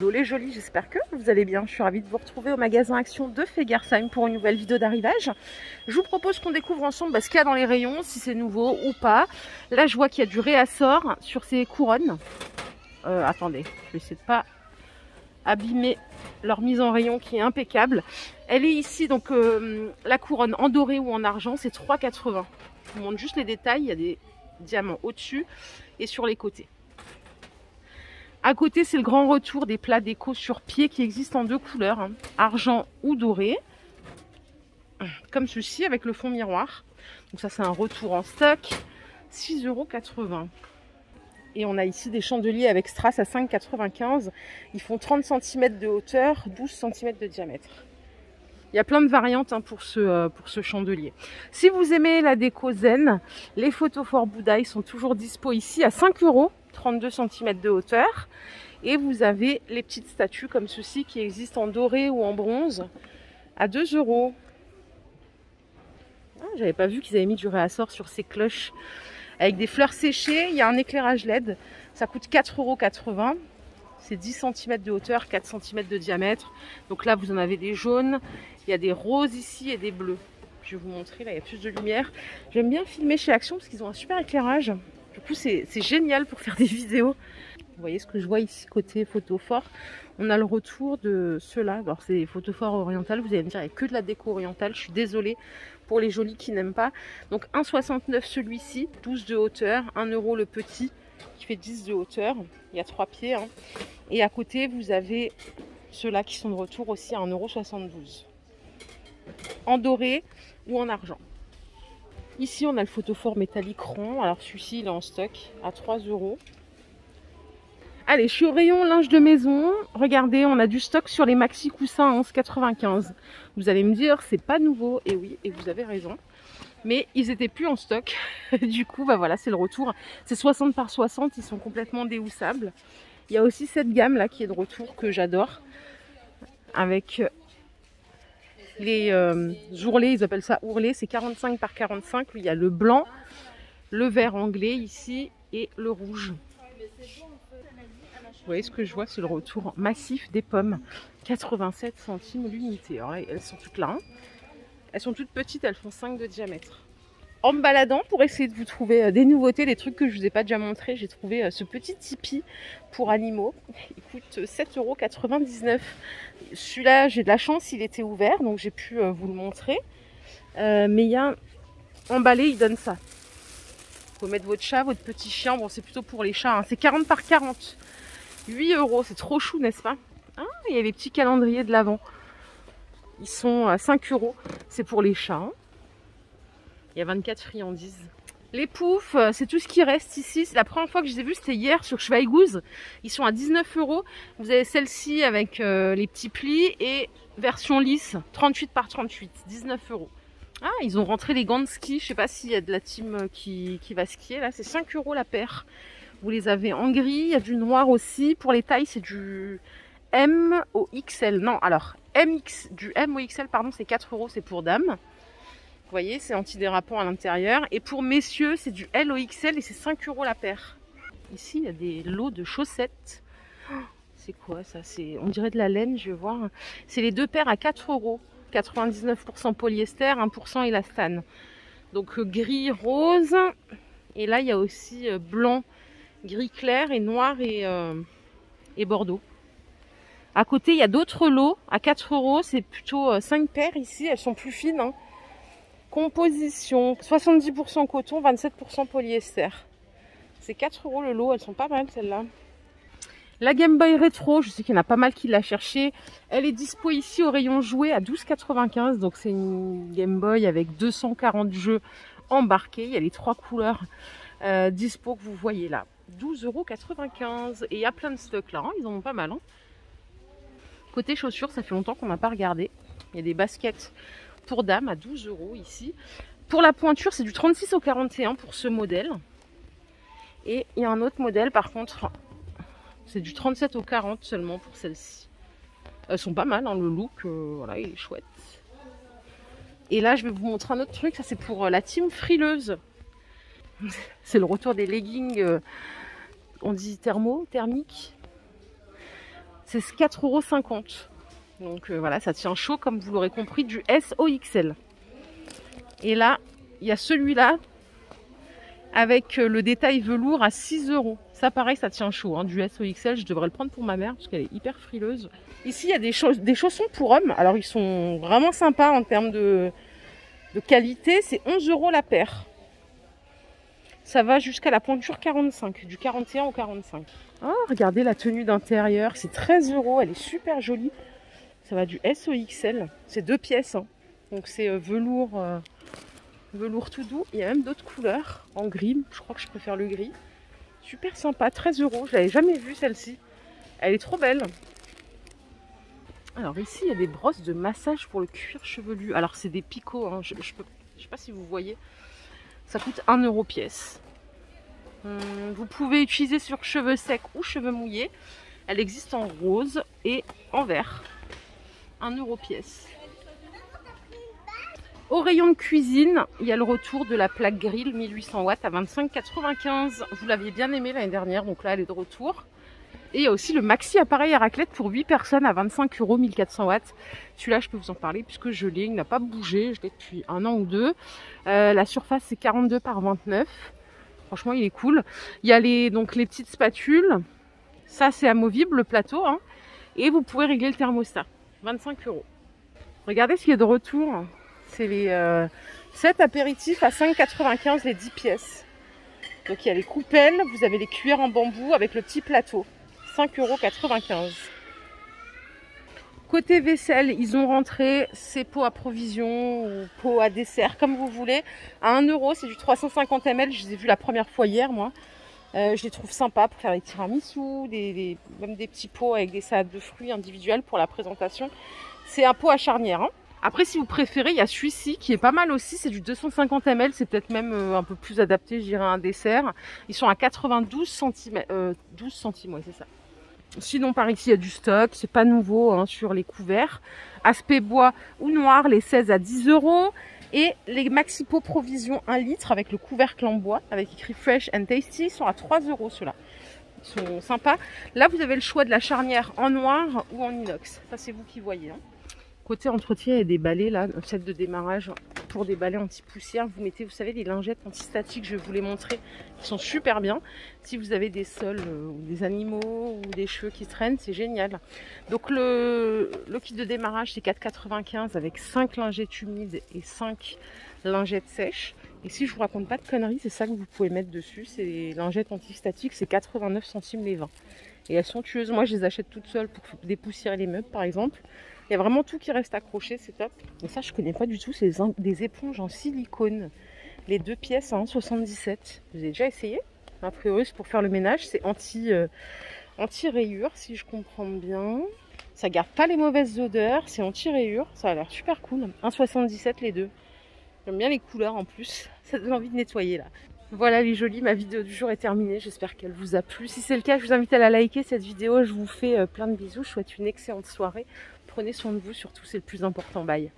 Hello les jolis, j'espère que vous allez bien. Je suis ravie de vous retrouver au magasin Action de Fegersheim pour une nouvelle vidéo d'arrivage. Je vous propose qu'on découvre ensemble ce qu'il y a dans les rayons, si c'est nouveau ou pas. Là, je vois qu'il y a du réassort sur ces couronnes. Attendez, je vais essayer de pas abîmer leur mise en rayon qui est impeccable. Elle est ici, donc la couronne en doré ou en argent, c'est 3,80. Je vous montre juste les détails, il y a des diamants au-dessus et sur les côtés. À côté, c'est le grand retour des plats déco sur pied qui existent en deux couleurs, hein, argent ou doré, comme ceci avec le fond miroir. Donc ça, c'est un retour en stock, 6,80 €. Et on a ici des chandeliers avec strass à 5,95 €. Ils font 30 cm de hauteur, 12 cm de diamètre. Il y a plein de variantes hein, pour ce chandelier. Si vous aimez la déco zen, les photophores Bouddha sont toujours dispo ici à 5 €. 32 cm de hauteur, et vous avez les petites statues comme ceci qui existent en doré ou en bronze à 2 €. Ah, j'avais pas vu qu'ils avaient mis du réassort sur ces cloches avec des fleurs séchées. Il y a un éclairage LED, ça coûte 4,80 €. C'est 10 cm de hauteur, 4 cm de diamètre. Donc là vous en avez des jaunes, il y a des roses ici et des bleus. Je vais vous montrer, là il y a plus de lumière. J'aime bien filmer chez Action parce qu'ils ont un super éclairage. Du coup, c'est génial pour faire des vidéos. Vous voyez ce que je vois ici côté photophore. On a le retour de ceux-là. Alors, c'est des photophores orientales. Vous allez me dire, il n'y a que de la déco orientale. Je suis désolée pour les jolis qui n'aiment pas. Donc, 1,69 celui-ci, 12 de hauteur. 1 € le petit qui fait 10 de hauteur. Il y a 3 pieds. Hein. Et à côté, vous avez ceux-là qui sont de retour aussi à 1,72 €. En doré ou en argent. Ici, on a le photophore métallique rond. Alors, celui-ci, il est en stock à 3 €. Allez, je suis au rayon linge de maison. Regardez, on a du stock sur les maxi coussins à 11,95 €. Vous allez me dire, c'est pas nouveau. Et oui, et vous avez raison. Mais ils étaient plus en stock. Du coup, bah voilà, c'est le retour. C'est 60 par 60. Ils sont complètement déhoussables. Il y a aussi cette gamme-là qui est de retour que j'adore. Avec les ourlets, ils appellent ça ourlets, c'est 45 par 45. Il y a le blanc, le vert anglais ici et le rouge. Vous voyez ce que je vois, c'est le retour massif des pommes. 87 centimes l'unité. Alors là, elles sont toutes là. Hein. Elles sont toutes petites, elles font 5 de diamètre. En me baladant pour essayer de vous trouver des nouveautés, des trucs que je ne vous ai pas déjà montré, j'ai trouvé ce petit tipi pour animaux. Il coûte 7,99 €. Celui-là, j'ai de la chance, il était ouvert, donc j'ai pu vous le montrer. Mais il y a emballé, il donne ça. Il faut mettre votre chat, votre petit chien. Bon, c'est plutôt pour les chats. Hein. C'est 40 par 40. 8 €, c'est trop chou, n'est-ce pas? Ah, il y a les petits calendriers de l'Avent. Ils sont à 5 €. C'est pour les chats. Hein. Il y a 24 friandises. Les poufs, c'est tout ce qui reste ici. C'est la première fois que je les ai vus, c'était hier sur Schweighouse. Ils sont à 19 €. Vous avez celle-ci avec les petits plis et version lisse, 38 par 38, 19 €. Ah, ils ont rentré les gants de ski. Je sais pas s'il y a de la team qui va skier. Là, c'est 5 € la paire. Vous les avez en gris. Il y a du noir aussi. Pour les tailles, c'est du M au XL. Non, alors, du M au XL, pardon, c'est 4 €. C'est pour dames. Vous voyez, c'est antidérapant à l'intérieur. Et pour messieurs, c'est du L au XL et c'est 5 € la paire. Ici, il y a des lots de chaussettes. Oh, c'est quoi ça? On dirait de la laine, je vais voir. C'est les deux paires à 4 €. 99% polyester, 1% élastane. Donc gris, rose. Et là, il y a aussi blanc, gris clair et noir et bordeaux. À côté, il y a d'autres lots à 4 €. C'est plutôt 5 paires ici. Elles sont plus fines. Hein. Composition, 70% coton, 27% polyester. C'est 4 € le lot, elles sont pas mal celles-là. La Game Boy Rétro, je sais qu'il y en a pas mal qui l'a cherché. Elle est dispo ici au rayon jouets à 12,95 €. Donc c'est une Game Boy avec 240 jeux embarqués. Il y a les 3 couleurs dispo que vous voyez là. 12,95 €. Et il y a plein de stocks là, hein. Ils en ont pas mal. Hein. Côté chaussures, ça fait longtemps qu'on n'a pas regardé. Il y a des baskets pour dames à 12 € ici. Pour la pointure, c'est du 36 au 41 pour ce modèle. Et il y a un autre modèle, par contre, c'est du 37 au 40 seulement pour celle-ci. Elles sont pas mal, hein, le look, voilà, il est chouette. Et là, je vais vous montrer un autre truc, ça c'est pour la team frileuse. C'est le retour des leggings, on dit thermiques. C'est 4,50 €. Donc voilà, ça tient chaud comme vous l'aurez compris, du SOXL. Et là, il y a celui-là avec le détail velours à 6 €. Ça pareil, ça tient chaud, hein, du SOXL. Je devrais le prendre pour ma mère parce qu'elle est hyper frileuse. Ici, il y a des chaussons pour hommes. Alors ils sont vraiment sympas en termes de qualité. C'est 11 € la paire. Ça va jusqu'à la pointure 45, du 41 au 45. Oh, regardez la tenue d'intérieur, c'est 13 €, elle est super jolie. Ça va du SOXL, c'est 2 pièces, hein. Donc c'est velours tout doux. Il y a même d'autres couleurs en gris, je crois que je préfère le gris. Super sympa, 13 €, je l'avais jamais vue celle-ci. Elle est trop belle. Alors ici, il y a des brosses de massage pour le cuir chevelu. Alors c'est des picots, hein. Je sais pas si vous voyez. Ça coûte 1 € pièce. Vous pouvez utiliser sur cheveux secs ou cheveux mouillés. Elle existe en rose et en vert. 1 € pièce. Au rayon de cuisine, il y a le retour de la plaque grill 1800 watts à 25,95 €. Vous l'aviez bien aimé l'année dernière, donc là elle est de retour. Et il y a aussi le maxi appareil à raclette pour 8 personnes à 25 €, 1400 watts. Celui-là, je peux vous en parler puisque je l'ai, il n'a pas bougé, je l'ai depuis 1 an ou 2. La surface, c'est 42 par 29. Franchement, il est cool. Il y a donc les petites spatules. Ça, c'est amovible, le plateau, hein. Et vous pouvez régler le thermostat. 25 €. Regardez ce qu'il y a de retour. C'est les 7 apéritifs à 5,95 € les 10 pièces. Donc il y a les coupelles, vous avez les cuillères en bambou avec le petit plateau. 5,95 €. Côté vaisselle, ils ont rentré ces pots à provision ou pots à dessert, comme vous voulez, à 1 €. C'est du 350 ml. Je les ai vus la première fois hier, moi. Je les trouve sympas pour faire des tiramisu, même des petits pots avec des salades de fruits individuelles pour la présentation. C'est un pot à charnière, hein. Après, si vous préférez, il y a celui-ci qui est pas mal aussi. C'est du 250 ml. C'est peut-être même un peu plus adapté, je dirais, à un dessert. Ils sont à 92 centimes. 12 centimes, ouais, c'est ça. Sinon, par ici, il y a du stock. C'est pas nouveau, hein, sur les couverts. Aspect bois ou noir, les 16 à 10 €. Et les Maxi Pots Provision 1 litre avec le couvercle en bois, avec écrit Fresh and Tasty, sont à 3 € ceux-là. Ils sont sympas. Là, vous avez le choix de la charnière en noir ou en inox. Ça, c'est vous qui voyez, hein. Côté entretien, il y a des balais là, un set de démarrage pour des balais anti-poussière. Vous mettez, vous savez, les lingettes antistatiques, je vais vous les montrer, qui sont super bien. Si vous avez des sols ou des animaux ou des cheveux qui traînent, c'est génial. Donc le kit de démarrage, c'est 4,95 € avec 5 lingettes humides et 5 lingettes sèches. Et si je vous raconte pas de conneries, c'est ça que vous pouvez mettre dessus. C'est les lingettes antistatiques, c'est 89 centimes les 20. Et elles sont tueuses. Moi, je les achète toutes seules pour dépoussiérer les meubles, par exemple. Il y a vraiment tout qui reste accroché, c'est top. Et ça, je connais pas du tout, c'est des éponges en silicone. Les 2 pièces à 1,77 €. Vous avez déjà essayé? A priori, c'est pour faire le ménage, c'est anti-rayures, si je comprends bien. Ça garde pas les mauvaises odeurs, c'est anti-rayures. Ça a l'air super cool. 1,77 € les deux. J'aime bien les couleurs en plus. Ça donne envie de nettoyer là. Voilà les jolis, ma vidéo du jour est terminée. J'espère qu'elle vous a plu. Si c'est le cas, je vous invite à la liker cette vidéo. Je vous fais plein de bisous. Je vous souhaite une excellente soirée. Prenez soin de vous, surtout c'est le plus important. Bye.